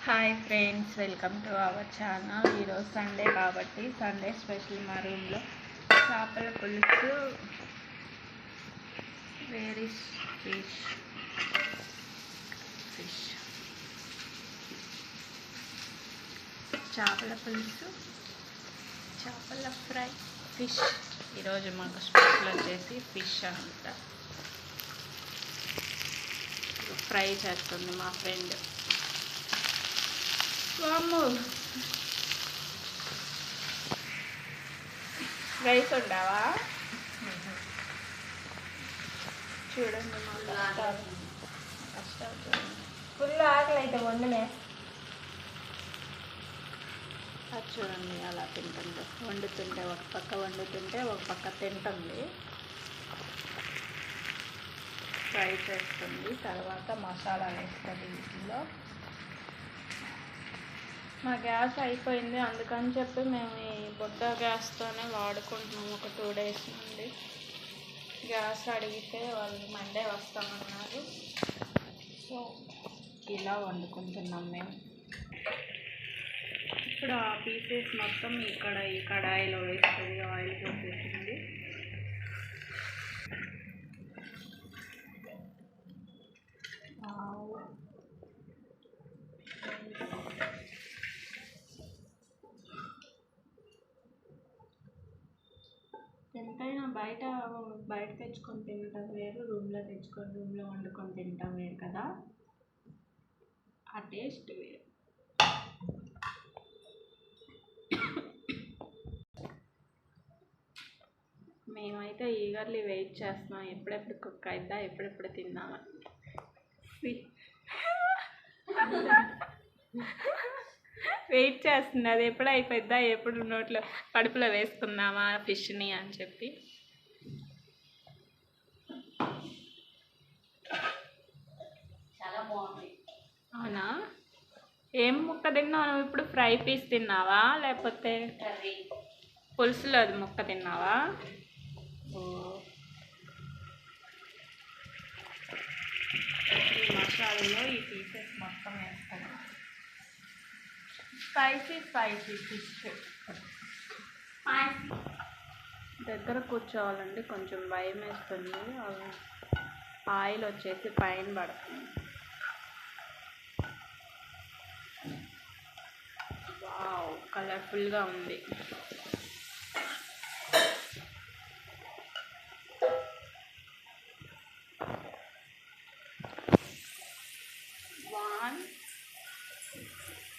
Hi friends, welcome to our channel. ఈరోజు Sunday కాబట్టి Sunday special మా రూమ్లో చేపల పులుసు, వేరిష్ ఫిష్ చేపల పులుసు, చేపల ఫ్రై, ఫిష్. ఈరోజు మాకు స్పెషల్ వచ్చేసి ఫిష్ అంట. ఫ్రై చేస్తుంది మా ఫ్రెండ్. రైస్ ఉండవా? చూడండి ఫుల్ ఆకలి అయితే వండునే. అది చూడండి అలా తింటుంది. వండుతుంటే ఒక పక్క వండుతుంటే ఒక పక్క తింటుంది. ఫ్రై చేస్తుంది, తర్వాత మసాలా వేస్తుంది. వీటిలో మా గ్యాస్ అయిపోయింది, అందుకని చెప్పి మేము ఈ బొడ్డ గ్యాస్తోనే వాడుకుంటున్నాము. ఒక 2 days నుండి గ్యాస్ అడిగితే వాళ్ళు మండే వస్తామన్నారు. సో ఇలా వండుకుంటున్నాం మేము. ఇప్పుడు ఆ పీసెస్ మొత్తం ఇక్కడ ఈ కడాయిలో వేస్తుంది. ఆయిల్ పోసేసింది. ఎంతైనా బయట తెచ్చుకొని తినటం వేరు, రూమ్లో వండుకొని తినటం వేరు కదా. ఆ టేస్ట్ వేరు. మేమైతే ఈగర్లీ వెయిట్ చేస్తున్నాం, ఎప్పుడెప్పుడు కుక్ అయిద్దా, ఎప్పుడెప్పుడు తిందామని. వెయిట్ చేస్తుంది, అది ఎప్పుడు అయిపోద్దా, ఎప్పుడు నోట్లో కడుపులో వేసుకుందామా ఫిష్ని అని చెప్పి. చాలా బాగుంది. అవునా? ఏం ముక్క తిన్నావు నువ్వు ఇప్పుడు? ఫ్రై పీస్ తిన్నావా లేకపోతే పులుసులో అది ముక్క తిన్నావా? ఈ మసాలాలో ఈ పీసెస్ మొత్తం వేస్తాను. Spicy fish. దగ్గర కూర్చోవాలండి, కొంచెం భయం వేస్తుంది. ఆయిల్ వచ్చేసి పైన పడుతుంది. వావ్, కలర్ఫుల్గా ఉంది.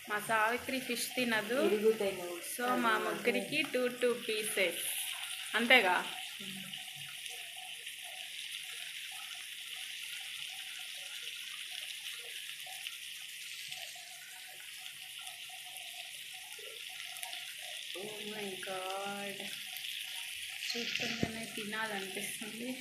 మా సావిత్రి ఫిష్ తినదు, సో మా ముగ్గురికి 2 pieces అంతేగా. ఓ మై గాడ్, చూస్తుంటేనే తినాలనిపిస్తుంది.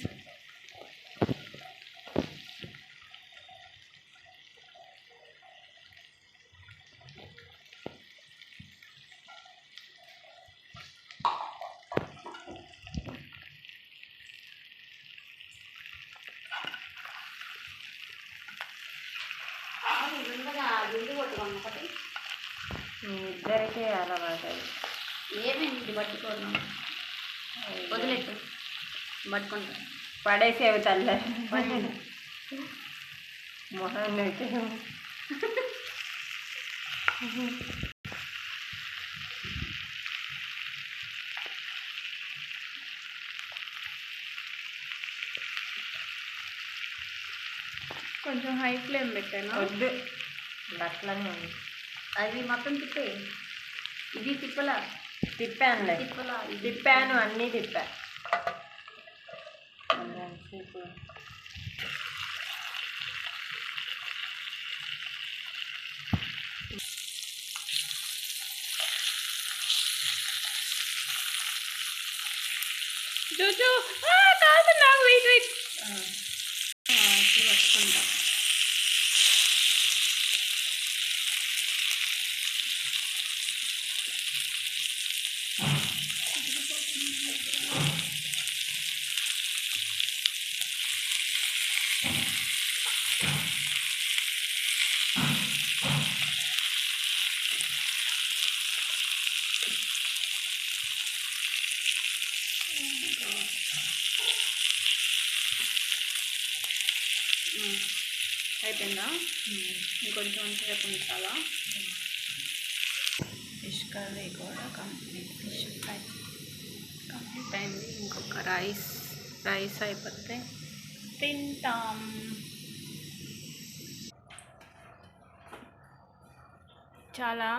ఇద్దరికీ అలవాటు. ఏమేమి ఇది పట్టుకోను, వదిలేట్టు పట్టుకుంటా పడేసేవి తల్లే మొహాన్ని అయితే. కొంచెం హై ఫ్లేమ్ పెట్టాను. వద్దు, అట్లనే ఉంది. అది మొత్తం తిప్పే. ఇది తిప్పాను అన్నీ తిప్పా. చూచు కాదు, నాకు వెయిట్ పట్టుకుంటా. అయిపోయిందా? ఇంకొంచెం సేపు ఉంచాలా? ఫిష్ కర్రీ కూడా కంప్లీట్, ఫిష్ ఫ్రై కంప్లీట్ అయింది. ఇంకొక రైస్ అయిపోతే తింటాం. చాలా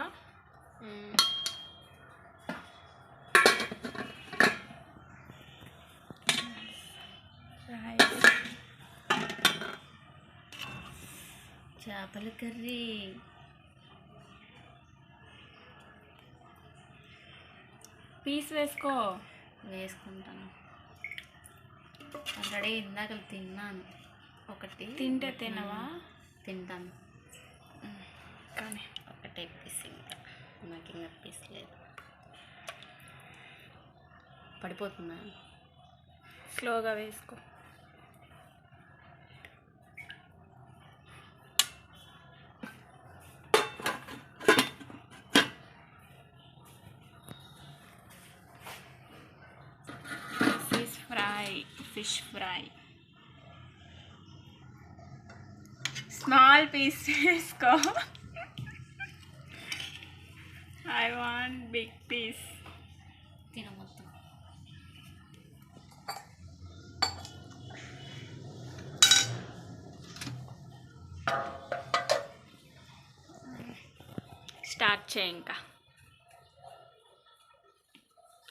రైస్, చేపల కర్రీ, పీస్ వేసుకుంటాను. ఆల్రెడీ ఇందాక తిన్నాను ఒకటి. తింటే తినవా? తింటాను కానీ ఒకటే పీస్, ఇంకా నాకు ఇంకా పీస్ లేదు. పడిపోతున్నా, స్లోగా వేసుకో. ఫిష్ ఫ్రై స్మాల్ పీస్ వేసుకో. I want big piece. తిన మొత్తం. స్టార్ట్ చేయి. ఇంకా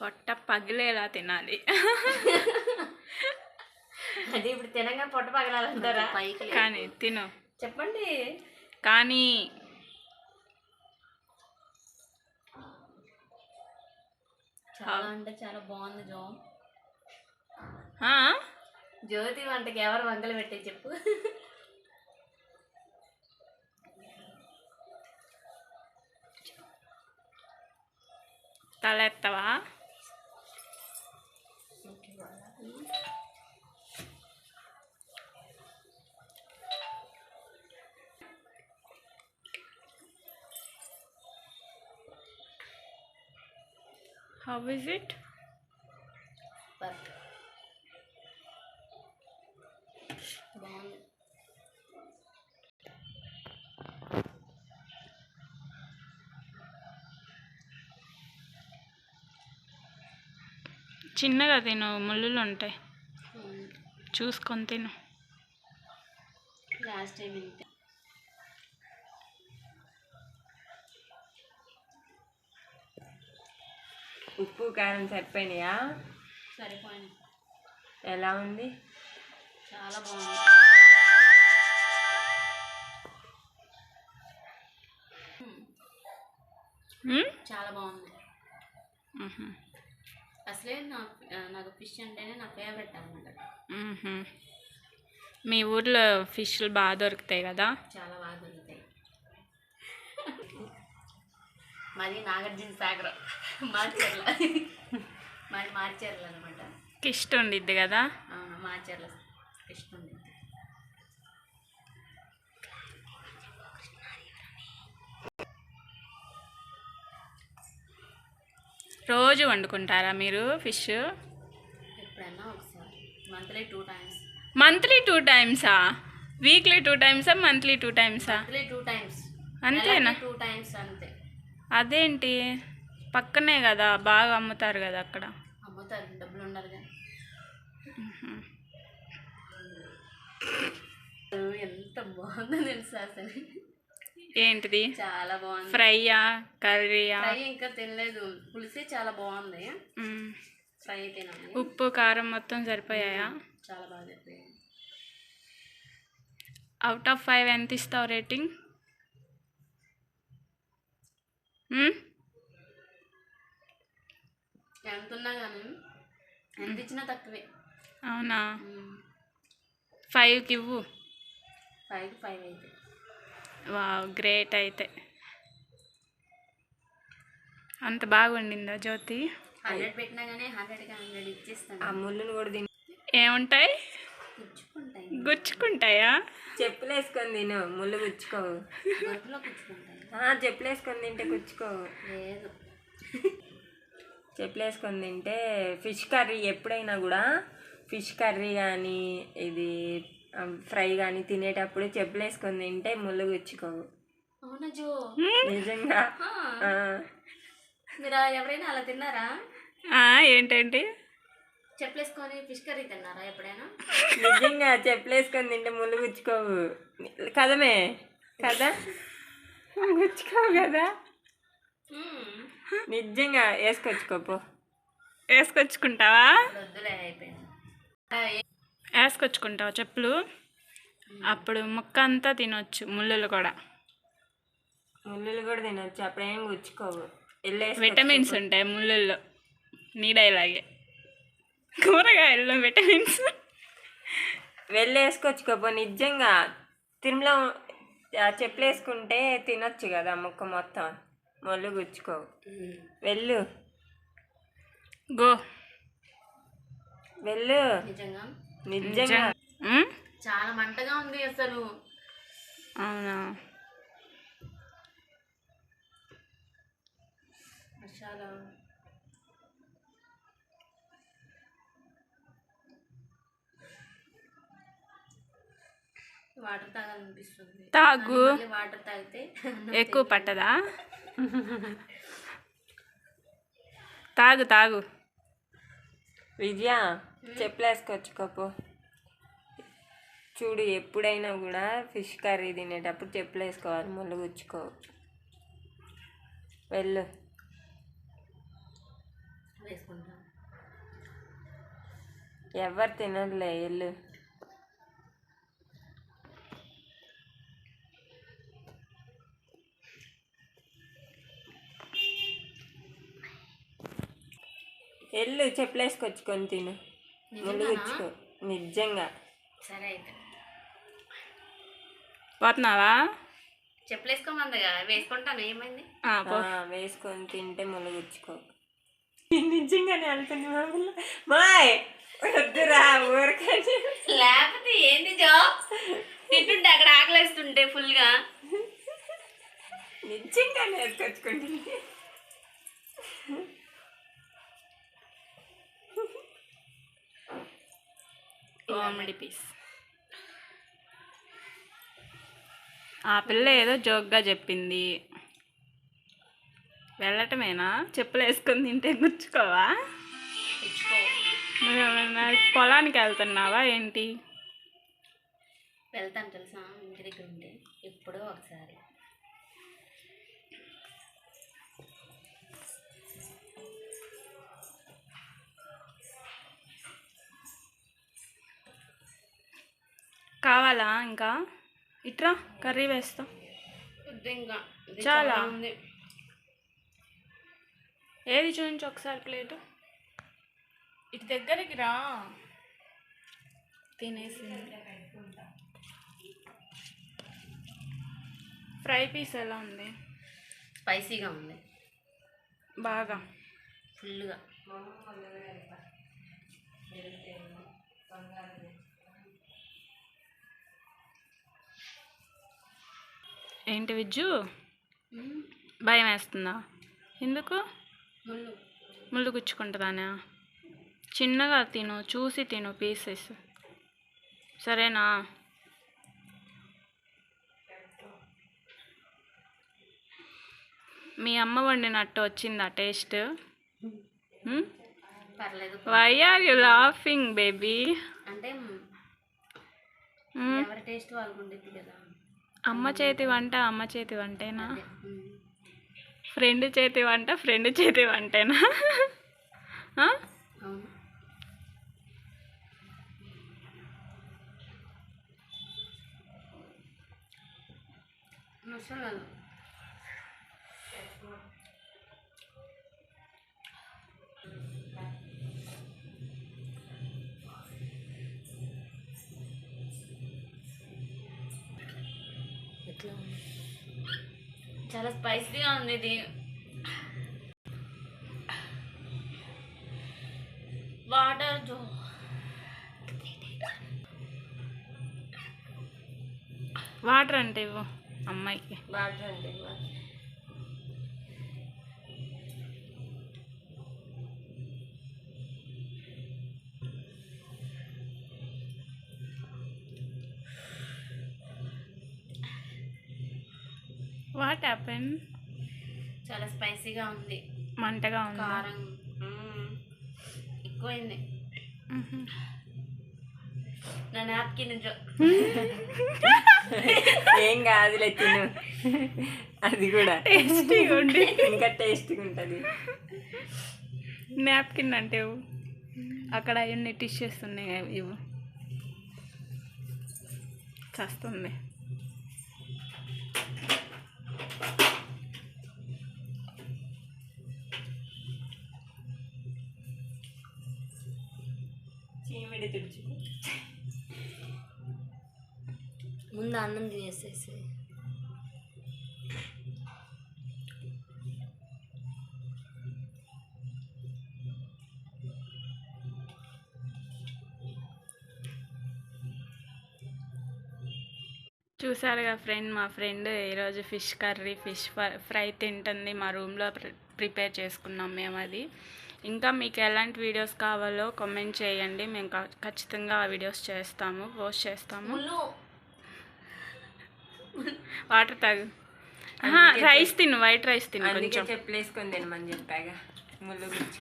పొట్ట పగిలేలా తినాలి. అది ఇప్పుడు తినగా పొట్ట పగలాలంటారా? కానీ తిను. చెప్పండి. కానీ చాలా అంటే చాలా బాగుంది జ్యోతి వంటకి ఎవరు వంకలు పెట్టే చెప్పు. తల ఎత్తవా? How is it? బాగుంది. చిన్నగా తిను, ముళ్ళులు ఉంటాయి, చూసుకొని తిను. లాస్ట్ టైం ఇంతే. ఉప్పు కారం సరిపోయినాయా? సరిపోయింది. ఎలా ఉంది? చాలా బాగుంది. చాలా బాగుంది. అసలే నాకు ఫిష్ అంటేనే నా ఫేవరెట్ అన్నమాట. మీ ఊర్లో ఫిష్లు బాగా దొరుకుతాయి కదా? చాలా బాగా దొరుకుతాయి. మరి నాగార్జున సాగర్ మార్చర్ల, మరి మార్చర్ల అనమాట. కిష్ట ఉండిద్ది కదా? అవును, మార్చర్ల కిష్ట ఉండిద్ది. రోజు వండుకుంటారా మీరు ఫిష్? ఎప్పుడైనా ఒకసారి, మంత్లీ 2 times. మంత్లీ 2 times-ఆ? వీక్లీ 2 times-ఆ? మంత్లీ 2 times-ఆ? Monthly 2 times. అంతేనా? 2 times అంతే. అదేంటి, పక్కనే కదా, బాగా అమ్ముతారు కదా అక్కడ. అమ్ముతారు, డబ్బులు ఉండాలి కదా. ఎంత బాగుందో తెలుసా అసలు. ఏంటిది? చాలా బాగుంది. ఫ్రైయా, కర్రీయా? ఫ్రై ఇంకా తినలేదు, పులిసి చాలా బాగుంది. ఫ్రై తినాలి. ఉప్పు కారం మొత్తం సరిపోయాయా? చాలా బాగా సరిపోయాయి. అవుట్ ఆఫ్ 5 ఎంత ఇస్తావు రేటింగ్? ఎంత ఉన్నా కానీ ఎంత ఇచ్చినా తక్కువే. అవునా? 5కి ఇవ్వు. 5కి 5 అయితే. Wow, great. అయితే అంత బాగా వండిందా జ్యోతి? 100 పెట్టినా కానీ 100కి 100 ఇచ్చేస్తాను. ఆ ముళ్ళును కూడా తిని ఏముంటాయి? గుచ్చుకుంటాయా? చెప్పులు వేసుకొని తిను, ముళ్ళు గుచ్చుకోవు. చెప్పులు వేసుకొని తింటే గుచ్చుకోవు. లేదు, చెప్పులు వేసుకొని తింటే. ఫిష్ కర్రీ ఎప్పుడైనా కూడా, ఫిష్ కర్రీ కానీ ఇది ఫ్రై కానీ తినేటప్పుడు చెప్పులు వేసుకొని తింటే ముళ్ళు గుచ్చుకోవు. అవునా జో? నిజంగా. మీరు ఎవరైనా అలా తిన్నారా? ఏంటండి చెప్పులేసుకొని ఫిష్ కర్రీ తిన్నారా ఎప్పుడైనా? నిజంగా చెప్పులు వేసుకొని తింటే ముళ్ళు గుచ్చుకోవు కదమే కదా, గుచ్చుకోవు కదా. నిజంగా వేసుకొచ్చుకోపో. వేసుకొచ్చుకుంటావా? వద్దులే, అయిపోయింది. వేసుకొచ్చుకుంటావా చెప్పులు? అప్పుడు ముక్క అంతా తినొచ్చు, ముళ్ళులు కూడా. ముళ్ళులు కూడా తినొచ్చు, అప్పుడేం గుచ్చుకోవు. విటమిన్స్ ఉంటాయి ముళ్ళుల్లో. నీ డైలాగే, కూరగాయల్లో విటమిన్స్. వెళ్ళి వేసుకొచ్చుకోపో. నిజంగా తిరుమల చెప్పులు వేసుకుంటే తినొచ్చు కదా ముక్క మొత్తం, ముళ్ళు గుచ్చుకోవు. వెళ్ళు, గో వెళ్ళు. నిజంగా నిజంగా చాలా మంటగా ఉంది అసలు. అవునా? చాలా వాటర్ తాగాలనిపిస్తుంది. తాగు. వాటర్ తాగితే ఎక్కువ పట్టదా? తాగు తాగు. విజయ చెప్పులు వేసుకొచ్చుకోపో. చూడు, ఎప్పుడైనా కూడా ఫిష్ కర్రీ తినేటప్పుడు చెప్పులు వేసుకోవాలి, ముళ్ళు గుచ్చుకోవు. వెళ్ళు. వేసుకుంటాం. ఎవరు తినదులే, వెళ్ళు. వెళ్ళు, చెప్పులు వేసుకొచ్చుకొని తిను, ముళ్ళు గుచ్చుకో. నిజంగా. సరే అయితే పోతున్నావా? చెప్పులు వేసుకోమందిగా, వేసుకుంటాను. ఏమైంది? వేసుకొని తింటే ముళ్ళు గుచ్చుకో. నిజంగానే వెళ్తుంది మామూలు. మాయ్ వద్దురా ఊరకండి. లేకపోతే ఏంది జో? తింటుంటే అక్కడ ఆకలేస్తుంటే ఫుల్గా. నిజంగానే వేసుకొచ్చుకుంటుంది. Comedy piece. ఆ పిల్ల ఏదో జోక్గా చెప్పింది. వెళ్ళటమేనా? చెప్పులు వేసుకొని తింటే గుచ్చుకోవా? పొలానికి వెళ్తున్నావా ఏంటి? వెళ్తాను తెలుసా, ఇంటి దగ్గర ఉంటే ఎప్పుడో ఒకసారి. కావాలా ఇంకా? ఇట్రా, కర్రీ వేస్తా. ఇంకా చాలా ఉంది. ఏది చూపించు ఒకసారి ప్లేటు. ఇటు దగ్గరికి రా. తినేసి ఫ్రై పీస్ ఎలా ఉంది? స్పైసీగా ఉంది బాగా, ఫుల్గా. ఏంటి విజ్జు, భయం వేస్తుందా? ఎందుకు? ముళ్ళు గుచ్చుకుంటుందానా? చిన్నగా తిను, చూసి తిను పీసెస్, సరేనా? మీ అమ్మ వండినట్టు వచ్చిందా టేస్ట్? పర్లేదు. Why are you laughing baby? అంటే ఎవరి టేస్ట్ వాళ్ళకు ఉండేది కదా. అమ్మ చేతి వంట అమ్మ చేతి వంటేనా? ఫ్రెండ్ చేతి వంట ఫ్రెండ్ చేతి వంటేనా? అవును. మసాలా చాలా స్పైసీగా ఉంది ఇది. వాటర్ జో, వాటర్ అంటే ఇవ్వు అమ్మాయికి. వాటర్ అంటే వాట్ హ్యాపెన్? చాలా స్పైసీగా ఉంది, మంటగా ఉంది. కారం ఎక్కువైంది. నా నాప్కిన్ ఏం కాదులే, తిను. అది కూడా టేస్టీగా ఉండి ఇంకా టేస్టీగా ఉంటుంది. నాప్కిన్ అంటే ఇవ్వు. అక్కడ అవన్నీ టిష్యూస్ ఉన్నాయి కదా, ఇవ్వు. చస్తుంది. చీమిడి తుడుచు. ముందు అన్నం తినేసేసి. చూసారుగా ఫ్రెండ్, మా ఫ్రెండ్ ఈరోజు ఫిష్ కర్రీ, ఫిష్ ఫ్రై తింటుంది. మా రూమ్లో ప్రిపేర్ చేసుకున్నాం మేము అది. ఇంకా మీకు ఎలాంటి వీడియోస్ కావాలో కామెంట్ చేయండి, మేము ఖచ్చితంగా ఆ వీడియోస్ చేస్తాము, పోస్ట్ చేస్తాము. వాటర్ తాగు. రైస్ తిను, వైట్ రైస్ తిను. కొంచెం చెప్పులేసుకొని తినమని చెప్పాగా. ముళ్ళు గుచ్చి.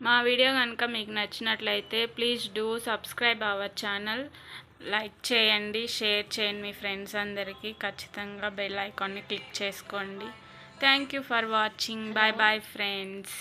మా వీడియో కనుక మీకు నచ్చినట్లయితే please do subscribe our channel. Like చేయండి, షేర్ చేయండి మీ ఫ్రెండ్స్ అందరికీ. ఖచ్చితంగా బెల్ ఐకాన్ని క్లిక్ చేసుకోండి. Thank you for watching. Bye bye friends.